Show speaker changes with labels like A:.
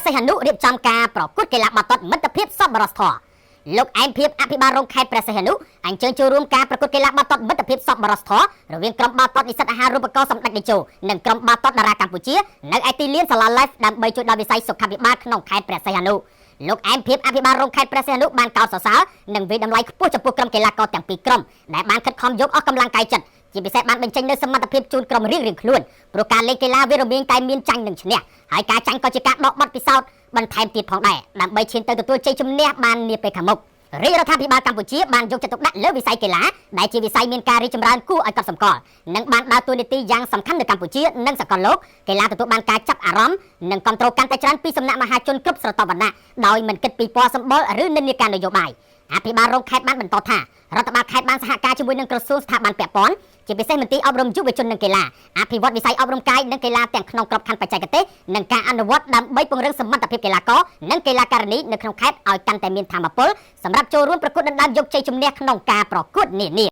A: សីហនុរៀបចំការប្រកួតកីឡាបាល់ទាត់មិត្តភាពសប្បុរសធម៌លោកអែមភៀបអភិបាលរងខេត្តព្រះសីហនុអញ្ជើញចូលរួមការប្រកួតកីឡាបាល់ទាត់មិត្តភាពសប្បុរសធម៌រវាងក្រុមបាល់ទាត់និស្សិតអាហារូបករណ៍សម្ដេចតេជោនិងក្រុមបាល់ទាត់តារាកម្ពុជានៅឯទីលានសាលា Live ដើម្បីជួយដល់វិស័យសុខាភិបាលក្នុងខេត្តព្រះសីហនុលោកអែមភៀបអភិបាលរងខេត្តព្រះសីហនុបានកោតសរសើរនិងវិតម្លៃខ្ពស់ចំពោះក្រុមកីឡាករទាំងពីរក្រុមដែលបានខិតខំយកអស់កម្លាំងកាយចិត្តជាពិសេសបានបញ្ចេញនូវសមត្ថភាពជូនក្រុមរៀងៗខ្លួនព្រោះការលេងកីឡាវារមាញតែមានចាញ់និងឈ្នះហើយការចាញ់ក៏ជាការដកបទពិសោធន៍បន្ថែមទៀតផងដែរដើម្បីឈានទៅទទួលជ័យជំនះបាននាពេលខាងមុខរាជរដ្ឋាភិបាលកម្ពុជាបានយកចិត្តទុកដាក់លើវិស័យកីឡាដែលជាវិស័យមានការរីកចម្រើនគួរឲ្យកត់សម្គាល់និងបានដើរតួនាទីយ៉ាងសំខាន់នៅកម្ពុជានិងសកលលោកកីឡាទទួលបានការចាប់អារម្មណ៍និងគាំទ្រកាន់តែច្រើនពីសំណាក់មហាជនគ្រប់ស្រទាប់វណ្ណៈដោយមិនគិតពីពណ៌សម្បុរឬនិន្នាការនយោបាយអភិបាលរងខេត្តបានបន្តថារដ្ឋបាលខេត្តបានសហការជាមួយនឹងក្រសួងស្ថាប័នពាក់ព័ន្ធជាពិសេសមន្ទីរអប់រំយុវជននិងកីឡាអភិវឌ្ឍវិស័យអប់រំកាយនិងកីឡាទាំងក្នុងក្របខ័ណ្ឌបច្ចេកទេសនិងការអនុវត្តដើម្បីពង្រឹងសមត្ថភាពកីឡាករនិងកីឡាការិនីនៅក្នុងខេត្តឲ្យកាន់តែមានថាមពលសម្រាប់ចូលរួមប្រកួតដណ្ដើមយកជ័យជំនះក្នុងការប្រកួតនានា